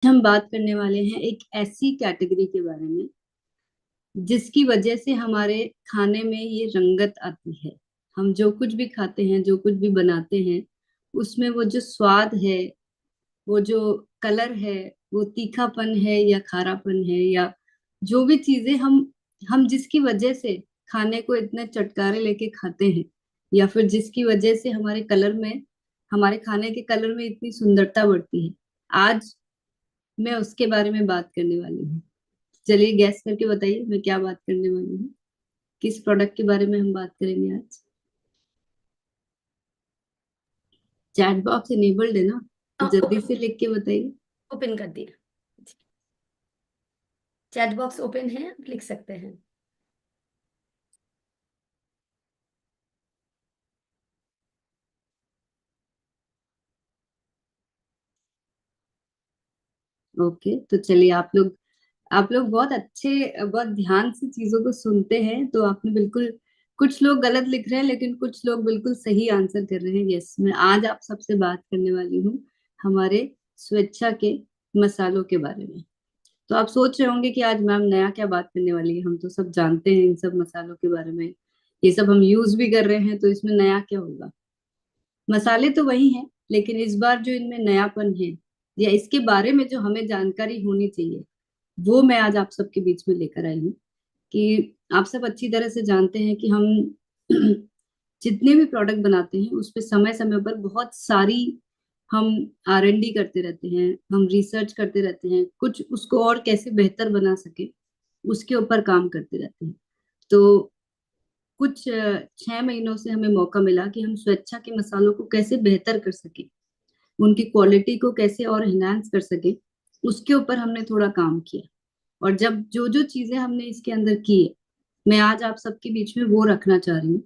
हम बात करने वाले हैं एक ऐसी कैटेगरी के बारे में जिसकी वजह से हमारे खाने में ये रंगत आती है। हम जो कुछ भी खाते हैं, जो कुछ भी बनाते हैं, उसमें वो जो स्वाद है, वो जो कलर है, वो तीखापन है या खारापन है, या जो भी चीजें हम जिसकी वजह से खाने को इतने चटकारे लेके खाते हैं, या फिर जिसकी वजह से हमारे खाने के कलर में इतनी सुंदरता बढ़ती है, आज मैं उसके बारे में बात करने वाली हूँ। चलिए गैस करके बताइए मैं क्या बात करने वाली हूँ। किस प्रोडक्ट के बारे में हम बात करेंगे आज? चैट बॉक्स इनेबल्ड है ना? तो जल्दी से लिख के बताइए। ओपन कर दिया। चैट बॉक्स ओपन है, आप लिख सकते हैं। ओके, तो चलिए आप लोग बहुत अच्छे, बहुत ध्यान से चीजों को सुनते हैं, तो आपने बिल्कुल, कुछ लोग गलत लिख रहे हैं लेकिन कुछ लोग बिल्कुल सही आंसर कर रहे हैं। यस, मैं आज आप सबसे बात करने वाली हूँ हमारे स्वेच्छा के मसालों के बारे में। तो आप सोच रहे होंगे कि आज मैम नया क्या बात करने वाली है, हम तो सब जानते हैं इन सब मसालों के बारे में, ये सब हम यूज भी कर रहे हैं, तो इसमें नया क्या होगा। मसाले तो वही हैं, लेकिन इस बार जो इनमें नयापन है, या इसके बारे में जो हमें जानकारी होनी चाहिए, वो मैं आज आप सबके बीच में लेकर आई हूँ। कि आप सब अच्छी तरह से जानते हैं कि हम जितने भी प्रोडक्ट बनाते हैं उस पे समय समय पर बहुत सारी हम R&D करते रहते हैं, हम रिसर्च करते रहते हैं, कुछ उसको और कैसे बेहतर बना सके उसके ऊपर काम करते रहते हैं। तो कुछ 6 महीनों से हमें मौका मिला कि हम स्वेच्छा के मसालों को कैसे बेहतर कर सके, उनकी क्वालिटी को कैसे और एनहांस कर सके, उसके ऊपर हमने थोड़ा काम किया। और जब जो जो चीजें हमने इसके अंदर की है, मैं आज आप सबके बीच में वो रखना चाह रही हूँ।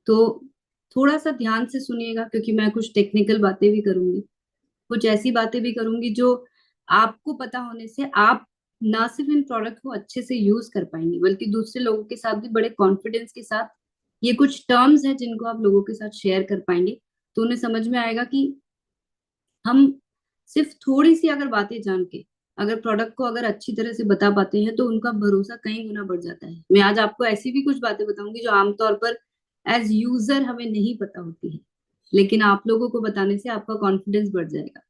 तो थोड़ा सा ध्यान से सुनिएगा, क्योंकि मैं कुछ टेक्निकल बातें भी करूंगी, कुछ ऐसी बातें भी करूंगी जो आपको पता होने से आप ना सिर्फ इन प्रोडक्ट को अच्छे से यूज कर पाएंगे, बल्कि दूसरे लोगों के साथ भी बड़े कॉन्फिडेंस के साथ ये कुछ टर्म्स हैं जिनको आप लोगों के साथ शेयर कर पाएंगे। तो उन्हें समझ में आएगा कि हम सिर्फ थोड़ी सी अगर बातें जान के अगर प्रोडक्ट को अगर अच्छी तरह से बता पाते हैं, तो उनका भरोसा कई गुना बढ़ जाता है। मैं आज आपको ऐसी भी कुछ बातें बताऊंगी जो आमतौर पर एज यूजर हमें नहीं पता होती है, लेकिन आप लोगों को बताने से आपका कॉन्फिडेंस बढ़ जाएगा।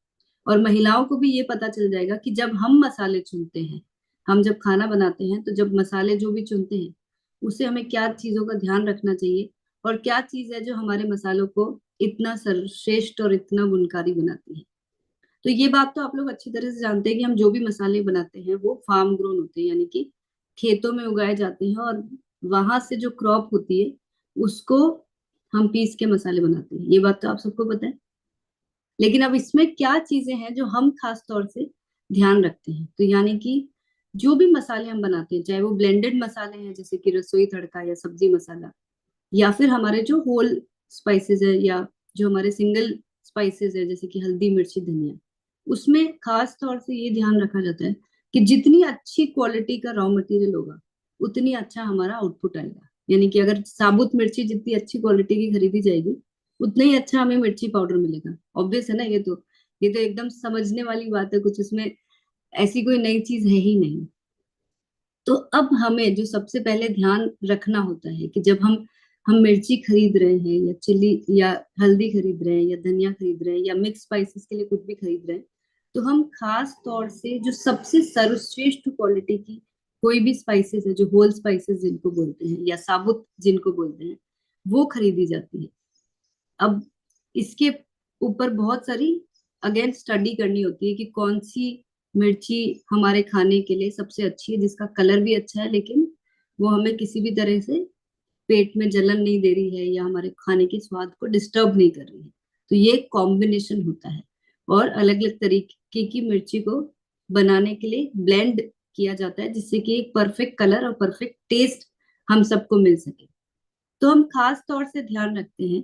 और महिलाओं को भी ये पता चल जाएगा कि जब हम मसाले चुनते हैं, हम जब खाना बनाते हैं, तो जब मसाले जो भी चुनते हैं, उसे हमें क्या चीजों का ध्यान रखना चाहिए, और क्या चीज है जो हमारे मसालों को इतना सर्वश्रेष्ठ और इतना गुणकारी बनाती है। तो ये बात तो आप लोग अच्छी तरह से जानते हैं कि हम जो भी मसाले बनाते हैं वो फार्म ग्रोन होते हैं, यानी कि खेतों में उगाए जाते हैं, और वहां से जो क्रॉप होती है उसको हम पीस के मसाले बनाते हैं। ये बात तो आप सबको पता है। लेकिन अब इसमें क्या चीजें हैं जो हम खास तौर से ध्यान रखते हैं, तो यानी कि जो भी मसाले हम बनाते हैं, चाहे वो ब्लेंडेड मसाले हैं जैसे कि रसोई तड़का या सब्जी मसाला, या फिर हमारे जो होल स्पाइसेस है, या जो हमारे सिंगल स्पाइसेस है जैसे कि हल्दी मिर्ची धनिया, उसमें खास तौर से ये ध्यान रखा जाता है कि जितनी अच्छी क्वालिटी का रॉ मटेरियल होगा, उतनी अच्छा हमारा आउटपुट आएगा। यानी कि अगर साबुत मिर्ची जितनी अच्छी क्वालिटी की खरीदी जाएगी, उतना ही अच्छा हमें मिर्ची पाउडर मिलेगा। ऑब्वियस है ना, ये तो एकदम समझने वाली बात है, कुछ इसमें ऐसी कोई नई चीज है ही नहीं। तो अब हमें जो सबसे पहले ध्यान रखना होता है कि जब हम मिर्ची खरीद रहे हैं, या चिली या हल्दी खरीद रहे हैं, या धनिया खरीद रहे हैं, या मिक्स स्पाइसेस के लिए कुछ भी खरीद रहे हैं, तो हम खास तौर से जो सबसे सर्वश्रेष्ठ क्वालिटी की कोई भी स्पाइसेस है, जो होल स्पाइसेस जिनको बोलते हैं या साबुत जिनको बोलते हैं, वो खरीदी जाती है। अब इसके ऊपर बहुत सारी अगेन स्टडी करनी होती है कि कौन सी मिर्ची हमारे खाने के लिए सबसे अच्छी है, जिसका कलर भी अच्छा है, लेकिन वो हमें किसी भी तरह से पेट में जलन नहीं दे रही है, या हमारे खाने के स्वाद को डिस्टर्ब नहीं कर रही है। तो ये कॉम्बिनेशन होता है, और अलग अलग तरीके की मिर्ची को बनाने के लिए ब्लेंड किया जाता है, जिससे कि एक परफेक्ट कलर और परफेक्ट टेस्ट हम सबको मिल सके। तो हम खास तौर से ध्यान रखते हैं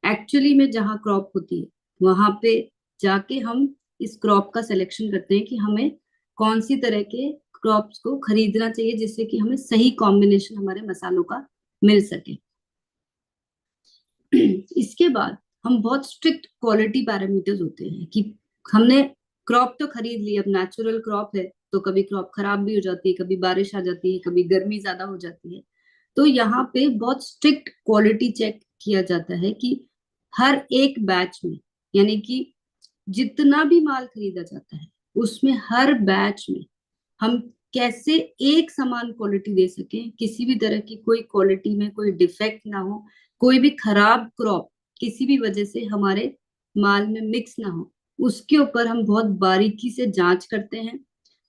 एक्चुअली में जहाँ क्रॉप होती है, वहां पे जाके हम इस क्रॉप का सिलेक्शन करते हैं कि हमें कौन सी तरह के क्रॉप्स को खरीदना चाहिए, जिससे कि हमें सही कॉम्बिनेशन हमारे मसालों का मिल सके। इसके बाद हम बहुत स्ट्रिक्ट क्वालिटी पैरामीटर्स होते हैं कि हमने क्रॉप तो खरीद ली, अब नेचुरल क्रॉप है तो कभी क्रॉप खराब भी हो जाती है, कभी बारिश आ जाती है, कभी गर्मी ज्यादा हो जाती है। तो यहाँ पे बहुत स्ट्रिक्ट क्वालिटी चेक किया जाता है कि हर एक बैच में, यानी कि जितना भी माल खरीदा जाता है उसमें हर बैच में हम कैसे एक समान क्वालिटी दे सकें, किसी भी तरह की कोई क्वालिटी में कोई डिफेक्ट ना हो, कोई भी खराब क्रॉप किसी भी वजह से हमारे माल में मिक्स ना हो, उसके ऊपर हम बहुत बारीकी से जांच करते हैं।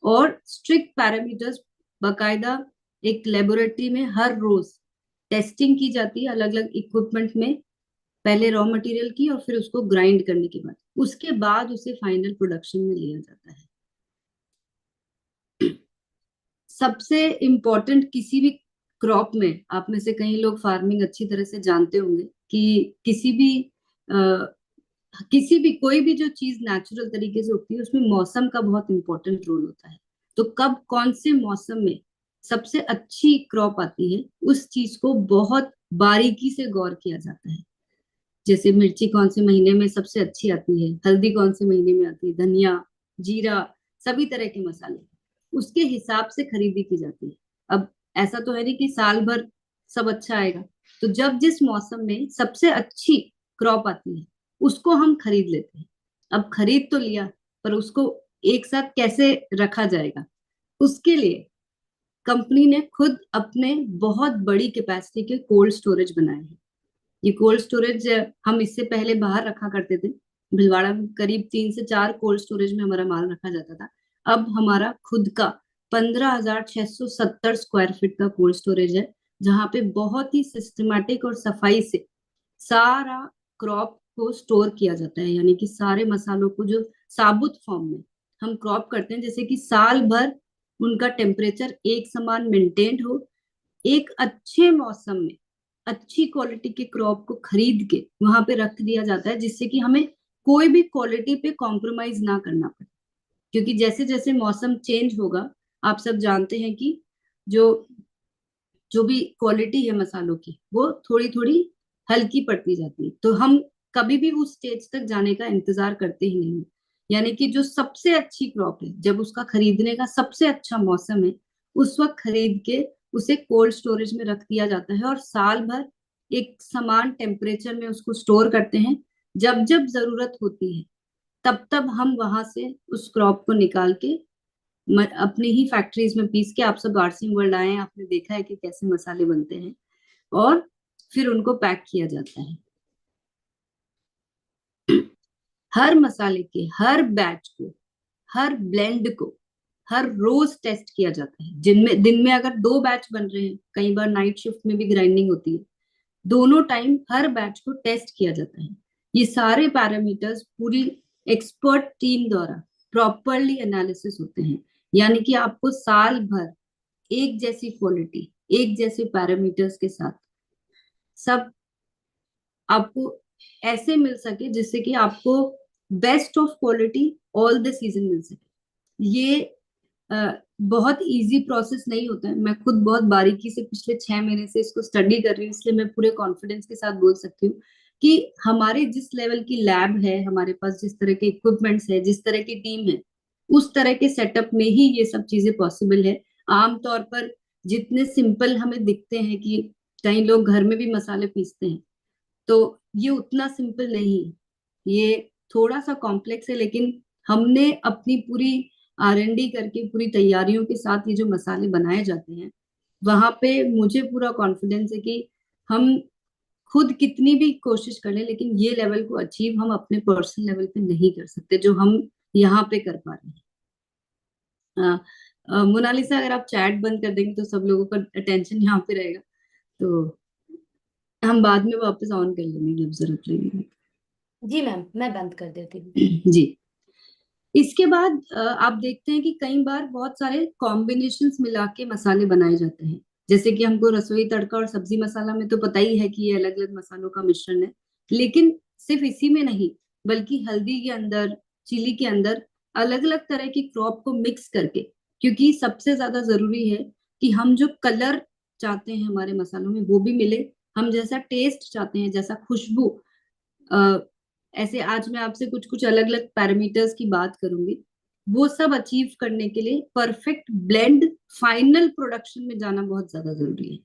और स्ट्रिक्ट पैरामीटर्स, बाकायदा एक लेबोरेटरी में हर रोज टेस्टिंग की जाती है अलग अलग इक्विपमेंट में, पहले रॉ मटेरियल की और फिर उसको ग्राइंड करने के बाद, उसके बाद उसे फाइनल प्रोडक्शन में लिया जाता है। सबसे इम्पोर्टेंट किसी भी क्रॉप में, आप में से कई लोग फार्मिंग अच्छी तरह से जानते होंगे कि किसी भी कोई भी जो चीज नेचुरल तरीके से उगती है उसमें मौसम का बहुत इंपॉर्टेंट रोल होता है। तो कब कौन से मौसम में सबसे अच्छी क्रॉप आती है, उस चीज को बहुत बारीकी से गौर किया जाता है। जैसे मिर्ची कौन से महीने में सबसे अच्छी आती है, हल्दी कौन से महीने में आती है, धनिया, जीरा, सभी तरह के मसाले, उसके हिसाब से खरीदी की जाती है। अब ऐसा तो है नहीं कि साल भर सब अच्छा आएगा, तो जब जिस मौसम में सबसे अच्छी क्रॉप आती है उसको हम खरीद लेते हैं। अब खरीद तो लिया, पर उसको एक साथ कैसे रखा जाएगा, उसके लिए कंपनी ने खुद अपने बहुत बड़ी कैपेसिटी के कोल्ड स्टोरेज बनाए हैं। ये कोल्ड स्टोरेज हम इससे पहले बाहर रखा करते थे, भिलवाड़ा में करीब 3 से 4 कोल्ड स्टोरेज में हमारा माल रखा जाता था। अब हमारा खुद का 15,670 स्क्वायर फीट का कोल्ड स्टोरेज है, जहाँ पे बहुत ही सिस्टमेटिक और सफाई से सारा क्रॉप को स्टोर किया जाता है। यानी कि सारे मसालों को जो साबुत फॉर्म में हम क्रॉप करते हैं, जैसे कि साल भर उनका टेम्परेचर एक समान मेंटेन हो, एक अच्छे मौसम में अच्छी क्वालिटी के क्रॉप को खरीद के वहां पे रख दिया जाता है, जिससे कि हमें कोई भी क्वालिटी पे कॉम्प्रोमाइज ना करना पड़े। क्योंकि जैसे जैसे मौसम चेंज होगा, आप सब जानते हैं कि जो जो भी क्वालिटी है मसालों की वो थोड़ी थोड़ी हल्की पड़ती जाती है। तो हम कभी भी उस स्टेज तक जाने का इंतजार करते ही नहीं। यानी कि जो सबसे अच्छी क्रॉप है, जब उसका खरीदने का सबसे अच्छा मौसम है, उस वक्त खरीद के उसे कोल्ड स्टोरेज में रख दिया जाता है और साल भर एक समान टेम्परेचर में उसको स्टोर करते हैं। जब जब जरूरत होती है तब तब हम वहां से उस क्रॉप को निकाल के अपनी ही फैक्ट्रीज में पीस के, आप सब आरसी वर्ल्ड आए हैं, आपने देखा है कि कैसे मसाले बनते हैं, और फिर उनको पैक किया जाता है। हर मसाले के हर बैच को, हर ब्लेंड को हर रोज टेस्ट किया जाता है। जिनमें दिन में अगर 2 बैच बन रहे हैं, कई बार नाइट शिफ्ट में भी ग्राइंडिंग होती है, दोनों टाइम हर बैच को टेस्ट किया जाता है। ये सारे पैरामीटर्स पूरी एक्सपर्ट टीम द्वारा प्रॉपरली एनालिसिस होते हैं। यानी कि आपको साल भर एक जैसी क्वालिटी, एक जैसे पैरामीटर्स के साथ सब आपको ऐसे मिल सके जिससे कि आपको best of quality all the season मिल सके। ये बहुत इजी प्रोसेस नहीं होता है। मैं खुद बहुत बारीकी से पिछले 6 महीने से इसको स्टडी कर रही हूँ, इसलिए मैं पूरे कॉन्फिडेंस के साथ बोल सकती हूँ कि हमारे जिस लेवल की लैब है, हमारे पास जिस तरह के इक्विपमेंट्स है, जिस तरह की टीम है, उस तरह के सेटअप में ही ये सब चीजें पॉसिबल है। आमतौर पर जितने सिंपल हमें दिखते हैं कि कई लोग घर में भी मसाले पीसते हैं, तो ये उतना सिंपल नहीं है, ये थोड़ा सा कॉम्प्लेक्स है। लेकिन हमने अपनी पूरी R&D करके पूरी तैयारियों के साथ ये जो मसाले बनाए जाते हैं, वहां पे मुझे पूरा कॉन्फिडेंस है कि हम खुद कितनी भी कोशिश कर लें, लेकिन ये लेवल को अचीव हम अपने पर्सनल लेवल पे नहीं कर सकते जो हम यहाँ पे कर पा रहे हैं। मोनालिसा, अगर आप चैट बंद कर देंगे तो सब लोगों का अटेंशन यहाँ पे रहेगा, तो हम बाद में वापस ऑन कर लेंगे जब जरूरत लगेगी। जी मैम, मैं बंद कर देती हूँ। जी। इसके बाद आप देखते हैं कि कई बार बहुत सारे कॉम्बिनेशंस मिला के मसाले बनाए जाते हैं। जैसे कि हमको रसोई तड़का और सब्जी मसाला में तो पता ही है कि ये अलग अलग मसालों का मिश्रण है, लेकिन सिर्फ इसी में नहीं, बल्कि हल्दी के अंदर, चिली के अंदर अलग अलग तरह की क्रॉप को मिक्स करके, क्योंकि सबसे ज्यादा जरूरी है कि हम जो कलर चाहते हैं हमारे मसालों में वो भी मिले, हम जैसा टेस्ट चाहते हैं, जैसा खुशबू, ऐसे आज मैं आपसे कुछ कुछ अलग अलग पैरामीटर्स की बात करूंगी वो सब अचीव करने के लिए परफेक्ट ब्लेंड फाइनल प्रोडक्शन में जाना बहुत ज्यादा जरूरी है।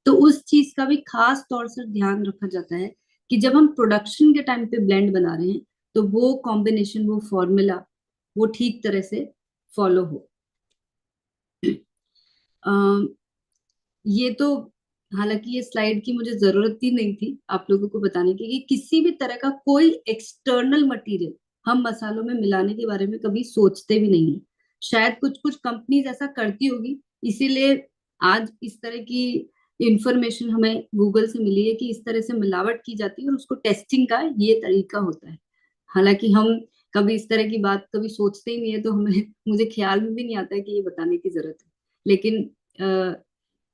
तो उस चीज का भी खास तौर से ध्यान रखा जाता है कि जब हम प्रोडक्शन के टाइम पे ब्लेंड बना रहे हैं तो वो कॉम्बिनेशन, वो फॉर्मूला, वो ठीक तरह से फॉलो हो। ये तो, हालांकि ये स्लाइड की मुझे जरूरत ही नहीं थी आप लोगों को बताने की कि किसी भी तरह का कोई एक्सटर्नल मटेरियल हम मसालों में मिलाने के बारे में कभी सोचते भी नहीं है। शायद कुछ कुछ कंपनीज ऐसा करती होगी, इसीलिए आज इस तरह की इंफॉर्मेशन हमें गूगल से मिली है कि इस तरह से मिलावट की जाती है और उसको टेस्टिंग का ये तरीका होता है। हालांकि हम कभी इस तरह की बात कभी सोचते ही नहीं है, तो हमें मुझे ख्याल में भी नहीं आता है कि ये बताने की जरूरत है। लेकिन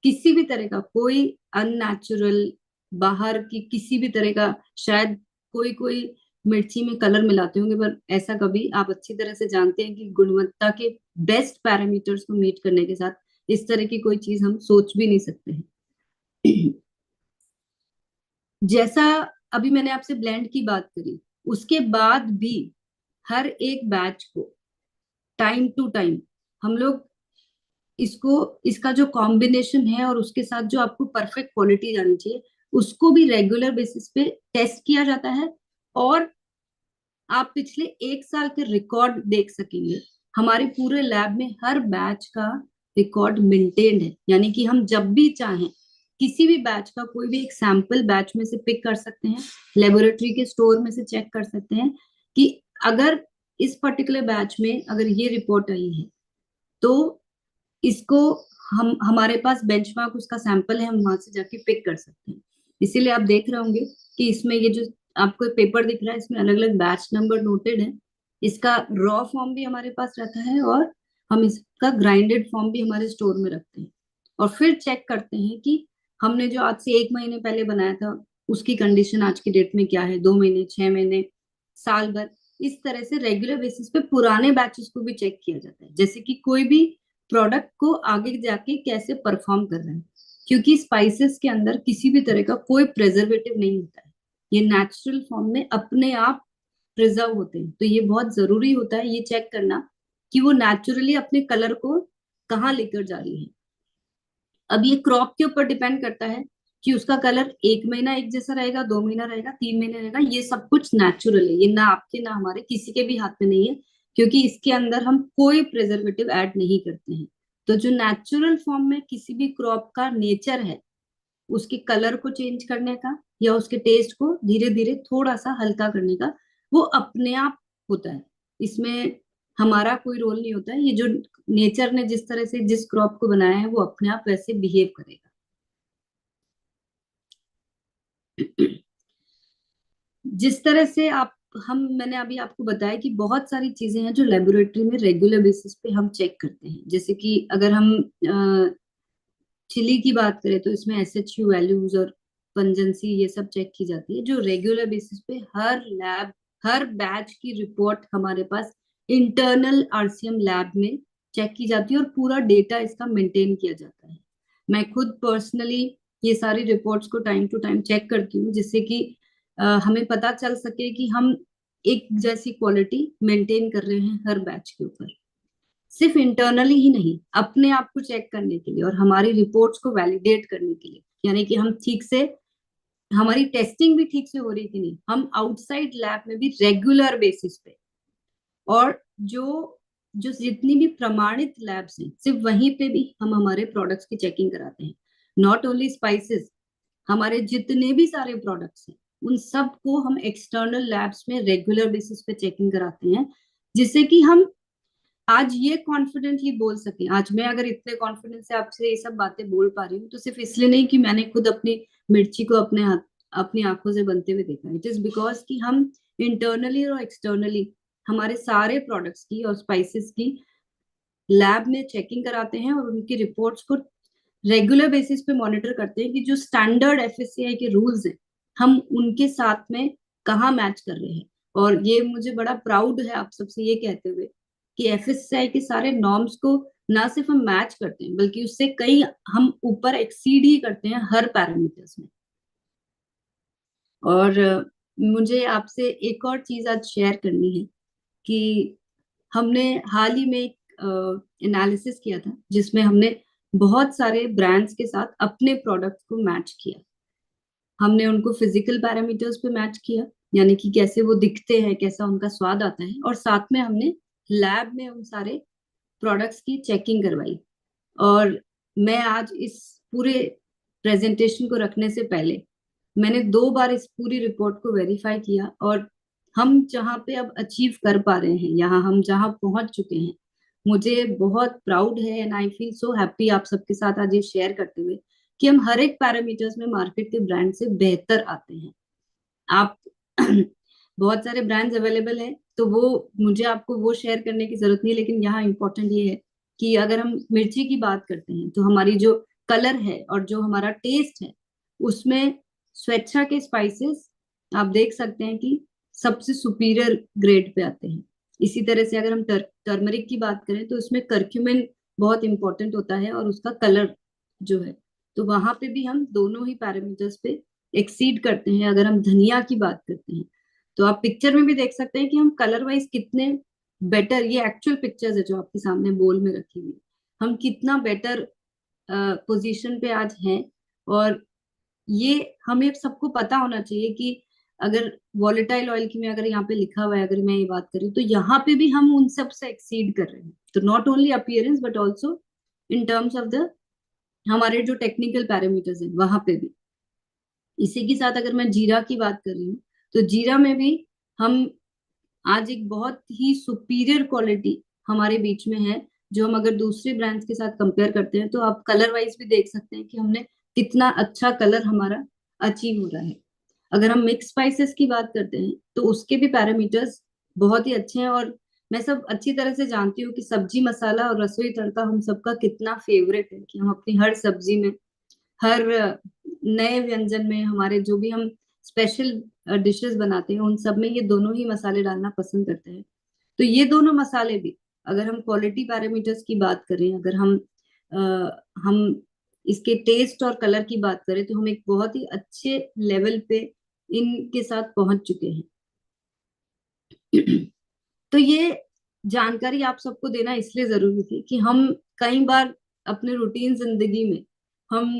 किसी भी तरह का कोई अननेचुरल, बाहर की किसी भी तरह का, शायद कोई कोई मिर्ची में कलर मिलाते होंगे, पर ऐसा कभी, आप अच्छी तरह से जानते हैं कि गुणवत्ता के बेस्ट पैरामीटर्स को मीट करने के साथ इस तरह की कोई चीज हम सोच भी नहीं सकते हैं। जैसा अभी मैंने आपसे ब्लेंड की बात करी, उसके बाद भी हर एक बैच को टाइम टू टाइम हम लोग इसको, इसका जो कॉम्बिनेशन है और उसके साथ जो आपको परफेक्ट क्वालिटी जानी चाहिए, उसको भी रेगुलर बेसिस पे टेस्ट किया जाता है। और आप पिछले 1 साल के रिकॉर्ड देख सकेंगे, हमारे पूरे लैब में हर बैच का रिकॉर्ड मेंटेन्ड है। यानी कि हम जब भी चाहें किसी भी बैच का कोई भी एक सैंपल बैच में से पिक कर सकते हैं, लेबोरेटरी के स्टोर में से चेक कर सकते हैं कि अगर इस पर्टिकुलर बैच में अगर ये रिपोर्ट आई है, तो इसको हम, हमारे पास बेंचमार्क उसका सैंपल है, हम वहां से जाके पिक कर सकते हैं। इसीलिए आप देख रहे होंगे कि इसमें ये जो आपको पेपर दिख रहा है, इसमें अलग अलग बैच नंबर नोटेड है। इसका रॉ फॉर्म भी हमारे पास रहता है और हम इसका ग्राइंडेड फॉर्म भी हमारे स्टोर में रखते हैं। और फिर चेक करते हैं कि हमने जो आज से 1 महीने पहले बनाया था, उसकी कंडीशन आज की डेट में क्या है, 2 महीने, 6 महीने, साल भर। इस तरह से रेगुलर बेसिस पे पुराने बैचेस को भी चेक किया जाता है, जैसे कि कोई भी प्रोडक्ट को आगे जाके कैसे परफॉर्म कर रहे हैं। क्योंकि स्पाइसेस के अंदर किसी भी तरह का कोई प्रिजर्वेटिव नहीं होता है, ये नेचुरल फॉर्म में अपने आप प्रिजर्व होते हैं। तो ये बहुत जरूरी होता है ये चेक करना कि वो नेचुरली अपने कलर को कहाँ लेकर जा रही है। अब ये क्रॉप के ऊपर डिपेंड करता है कि उसका कलर 1 महीना एक जैसा रहेगा, 2 महीना रहेगा, 3 महीने रहेगा। ये सब कुछ नेचुरल है, ये ना आपके ना हमारे किसी के भी हाथ में नहीं है, क्योंकि इसके अंदर हम कोई प्रिजर्वेटिव ऐड नहीं करते हैं। तो जो नेचुरल फॉर्म में किसी भी क्रॉप का नेचर है, उसके कलर को चेंज करने का या उसके टेस्ट को धीरे धीरे थोड़ा सा हल्का करने का, वो अपने आप होता है। इसमें हमारा कोई रोल नहीं होता है। ये जो नेचर ने जिस तरह से जिस क्रॉप को बनाया है, वो अपने आप वैसे बिहेव करेगा। जिस तरह से आप, हम, मैंने अभी आपको बताया कि बहुत सारी चीजें हैं जो लेबोरेटरी में रेगुलर बेसिस पे हम चेक करते हैं। जैसे कि अगर हम चिली की बात करें तो इसमें एसएचयू वैल्यूज और पंजेंसी ये सब चेक की जाती है, जो रेगुलर बेसिस पे हर लैब, हर बैच की रिपोर्ट हमारे पास इंटरनल आरसीएम लैब में चेक की जाती है और पूरा डेटा इसका मेंटेन किया जाता है। मैं खुद पर्सनली ये सारी रिपोर्ट्स को टाइम टू टाइम चेक करती हूँ, जिससे कि हमें पता चल सके कि हम एक जैसी क्वालिटी मेंटेन कर रहे हैं हर बैच के ऊपर। सिर्फ इंटरनली ही नहीं, अपने आप को चेक करने के लिए और हमारी रिपोर्ट्स को वैलिडेट करने के लिए, यानी कि हम ठीक से, हमारी टेस्टिंग भी ठीक से हो रही कि नहीं, हम आउटसाइड लैब में भी रेगुलर बेसिस पे, और जो जो जितनी भी प्रमाणित लैब्स हैं, सिर्फ वहीं पे भी हम हमारे प्रोडक्ट्स की चेकिंग कराते हैं। नॉट ओनली स्पाइसेस, हमारे जितने भी सारे प्रोडक्ट्स हैं, उन सब को हम एक्सटर्नल लैब्स में रेगुलर बेसिस पे चेकिंग कराते हैं, जिससे कि हम आज ये कॉन्फिडेंटली बोल सके। आज मैं अगर इतने कॉन्फिडेंस से आपसे ये सब बातें बोल पा रही हूँ, तो सिर्फ इसलिए नहीं कि मैंने खुद अपनी मिर्ची को अपने हाथ, अपनी आंखों से बनते हुए देखा। इट इज बिकॉज कि हम इंटरनली और एक्सटर्नली हमारे सारे प्रोडक्ट्स की और स्पाइसेस की लैब में चेकिंग कराते हैं और उनकी रिपोर्ट्स को रेगुलर बेसिस पे मॉनिटर करते हैं कि जो स्टैंडर्ड एफएससीआई के रूल्स हैं, हम उनके साथ में कहाँ मैच कर रहे हैं। और ये मुझे बड़ा प्राउड है आप सबसे ये कहते हुए कि एफएससीआई के सारे नॉर्म्स को ना सिर्फ हम मैच करते हैं, बल्कि उससे कई हम ऊपर एक्सीड ही करते हैं हर पैरामीटर्स में। और मुझे आपसे एक और चीज आज शेयर करनी है कि हमने हाल ही में एक एनालिसिस किया था जिसमें हमने बहुत सारे ब्रांड्स के साथ अपने प्रोडक्ट्स को मैच किया। हमने उनको फिजिकल पैरामीटर्स पे मैच किया, यानी कि कैसे वो दिखते हैं, कैसा उनका स्वाद आता है, और साथ में हमने लैब में उन सारे प्रोडक्ट्स की चेकिंग करवाई। और मैं आज इस पूरे प्रेजेंटेशन को रखने से पहले मैंने 2 बार इस पूरी रिपोर्ट को वेरीफाई किया, और हम जहाँ पे अब अचीव कर पा रहे हैं, यहाँ हम जहाँ पहुंच चुके हैं, मुझे बहुत प्राउड है and I feel so happy आप सबके साथ आज ये शेयर करते हुए कि हम हर एक पैरामीटर्स में मार्केट के ब्रांड से बेहतर आते हैं। आप बहुत सारे ब्रांड्स अवेलेबल है, तो वो मुझे आपको वो शेयर करने की जरूरत नहीं है, लेकिन यहाँ इंपॉर्टेंट ये है कि अगर हम मिर्ची की बात करते हैं तो हमारी जो कलर है और जो हमारा टेस्ट है उसमें स्वेच्छा के स्पाइसेस आप देख सकते हैं कि सबसे सुपीरियर ग्रेड पे आते हैं। इसी तरह से अगर हम टर्मरिक की बात करें तो उसमें करक्यूमिन बहुत इंपॉर्टेंट होता है और उसका कलर जो है, तो वहां पे भी हम दोनों ही पैरामीटर्स पे एक्सीड करते हैं। अगर हम धनिया की बात करते हैं तो आप पिक्चर में भी देख सकते हैं कि हम कलर वाइज कितने बेटर, ये एक्चुअल पिक्चर्स है जो आपके सामने बोल में रखी हुई, हम कितना बेटर पोजीशन पे आज हैं। और ये हमें सबको पता होना चाहिए कि अगर वॉलेटाइल ऑयल की, मैं अगर यहाँ पे लिखा हुआ है, अगर मैं ये बात करूँ तो यहाँ पे भी हम उन सब से एक्सीड कर रहे हैं। तो not only appearance but also in terms of the हमारे जो टेक्निकल पैरामीटर्स है वहां पे भी। इसी के साथ अगर मैं जीरा की बात कर रही हूँ तो जीरा में भी हम आज एक बहुत ही सुपीरियर क्वालिटी हमारे बीच में है, जो हम अगर दूसरे ब्रांड्स के साथ कंपेयर करते हैं तो आप कलर वाइज भी देख सकते हैं कि हमने कितना अच्छा कलर हमारा अचीव हो रहा है। अगर हम मिक्स स्पाइसेस की बात करते हैं तो उसके भी पैरामीटर्स बहुत ही अच्छे हैं। और मैं सब अच्छी तरह से जानती हूँ कि सब्जी मसाला और रसोई तड़का हम सबका कितना फेवरेट है, कि हम अपनी हर सब्जी में, हर नए व्यंजन में, हमारे जो भी हम स्पेशल डिशेस बनाते हैं उन सब में ये दोनों ही मसाले डालना पसंद करते हैं। तो ये दोनों मसाले भी, अगर हम क्वालिटी पैरामीटर्स की बात करें, अगर हम इसके टेस्ट और कलर की बात करें तो हम एक बहुत ही अच्छे लेवल पे इनके साथ पहुंच चुके हैं। तो ये जानकारी आप सबको देना इसलिए जरूरी थी कि हम कई बार अपने रूटीन जिंदगी में हम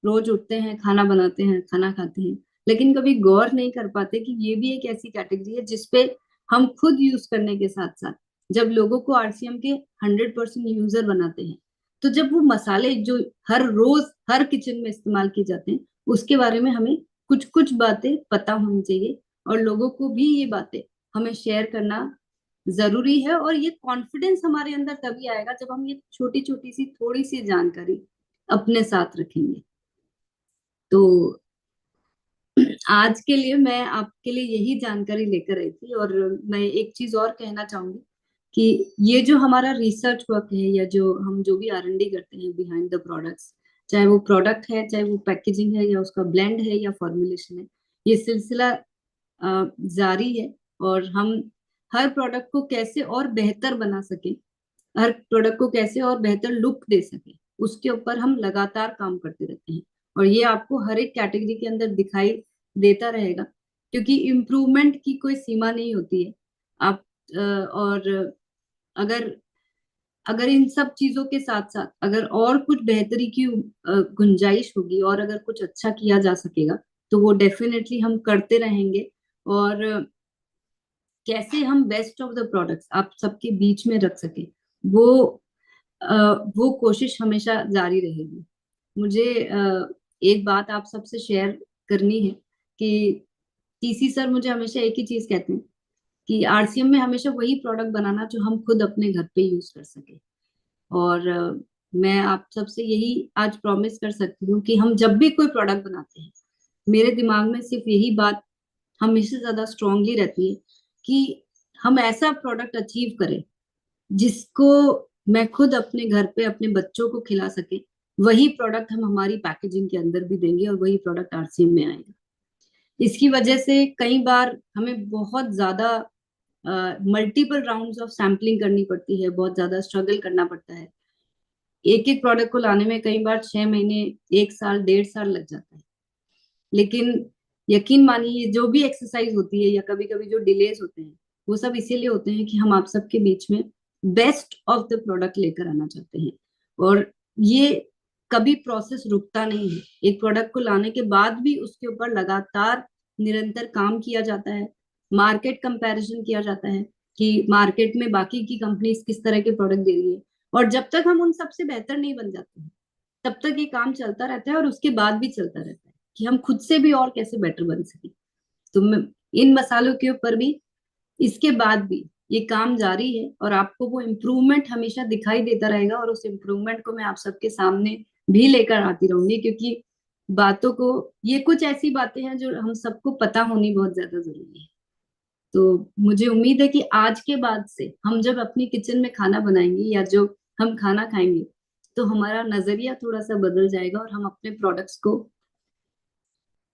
रोज उठते हैं, खाना बनाते हैं, खाना खाते हैं, लेकिन कभी गौर नहीं कर पाते कि ये भी एक ऐसी कैटेगरी है जिसपे हम खुद यूज करने के साथ साथ जब लोगों को आरसीएम के 100% यूजर बनाते हैं, तो जब वो मसाले जो हर रोज हर किचन में इस्तेमाल किए जाते हैं उसके बारे में हमें कुछ कुछ बातें पता होनी चाहिए, और लोगों को भी ये बातें हमें शेयर करना जरूरी है। और ये कॉन्फिडेंस हमारे अंदर तभी आएगा जब हम ये छोटी छोटी सी थोड़ी सी जानकारी अपने साथ रखेंगे। तो आज के लिए मैं आपके लिए यही जानकारी लेकर आई थी। और मैं एक चीज और कहना चाहूंगी कि ये जो हमारा रिसर्च वर्क है, या जो हम जो भी आर&डी करते हैं बिहाइंड द प्रोडक्ट्स, चाहे वो प्रोडक्ट है, चाहे वो पैकेजिंग है, या उसका ब्लेंड है, या फॉर्मुलेशन है, ये सिलसिला जारी है। और हम हर प्रोडक्ट को कैसे और बेहतर बना सके, हर प्रोडक्ट को कैसे और बेहतर लुक दे सके, उसके ऊपर हम लगातार काम करते रहते हैं। और ये आपको हर एक कैटेगरी के अंदर दिखाई देता रहेगा, क्योंकि इम्प्रूवमेंट की कोई सीमा नहीं होती है। आप और अगर अगर इन सब चीजों के साथ साथ अगर और कुछ बेहतरी की गुंजाइश होगी, और अगर कुछ अच्छा किया जा सकेगा, तो वो डेफिनेटली हम करते रहेंगे। और कैसे हम बेस्ट ऑफ द प्रोडक्ट्स आप सबके बीच में रख सके, वो वो कोशिश हमेशा जारी रहेगी। मुझे एक बात आप सबसे शेयर करनी है कि टीसी सर मुझे हमेशा एक ही चीज कहते हैं कि आरसीएम में हमेशा वही प्रोडक्ट बनाना जो हम खुद अपने घर पे यूज कर सके। और मैं आप सबसे यही आज प्रॉमिस कर सकती हूँ कि हम जब भी कोई प्रोडक्ट बनाते हैं, मेरे दिमाग में सिर्फ यही बात हमेशा ज्यादा स्ट्रांगली रहती है कि हम ऐसा प्रोडक्ट अचीव करें जिसको मैं खुद अपने घर पे अपने बच्चों को खिला सके। वही प्रोडक्ट हम हमारी पैकेजिंग के अंदर भी देंगे और वही प्रोडक्ट आरसीएम में आएगा। इसकी वजह से कई बार हमें बहुत ज्यादा मल्टीपल राउंड्स ऑफ सैम्पलिंग करनी पड़ती है, बहुत ज्यादा स्ट्रगल करना पड़ता है। एक एक प्रोडक्ट को लाने में कई बार 6 महीने, 1 साल, 1.5 साल लग जाता है। लेकिन यकीन मानिए जो भी एक्सरसाइज होती है या कभी कभी जो डिलेज होते हैं, वो सब इसीलिए होते हैं कि हम आप सबके बीच में बेस्ट ऑफ द प्रोडक्ट लेकर आना चाहते हैं। और ये कभी प्रोसेस रुकता नहीं है। एक प्रोडक्ट को लाने के बाद भी उसके ऊपर लगातार निरंतर काम किया जाता है, मार्केट कंपैरिजन किया जाता है कि मार्केट में बाकी की कंपनीज किस तरह के प्रोडक्ट दे रही है। और जब तक हम उन सबसे बेहतर नहीं बन जाते हैं, तब तक ये काम चलता रहता है, और उसके बाद भी चलता रहता है कि हम खुद से भी और कैसे बेटर बन सके। तो इन मसालों के ऊपर भी इसके बाद भी ये काम जारी है, और आपको वो इम्प्रूवमेंट हमेशा दिखाई देता रहेगा, और उस इम्प्रूवमेंट को मैं आप सबके सामने भी लेकर आती रहूंगी, क्योंकि बातों को, ये कुछ ऐसी बातें हैं जो हम सबको पता होनी बहुत ज्यादा जरूरी है। तो मुझे उम्मीद है कि आज के बाद से हम जब अपनी किचन में खाना बनाएंगे या जो हम खाना खाएंगे, तो हमारा नजरिया थोड़ा सा बदल जाएगा, और हम अपने प्रोडक्ट्स को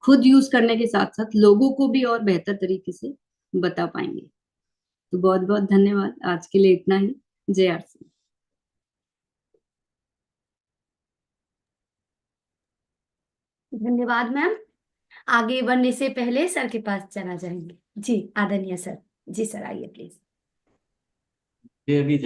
खुद यूज करने के साथ साथ लोगों को भी और बेहतर तरीके से बता पाएंगे। तो बहुत बहुत धन्यवाद, आज के लिए इतना ही। जय आरसी। धन्यवाद मैम। आगे बढ़ने से पहले सर के पास जाना चाहेंगे। जी आदरणीय सर। जी सर, आइए प्लीज। ये अभी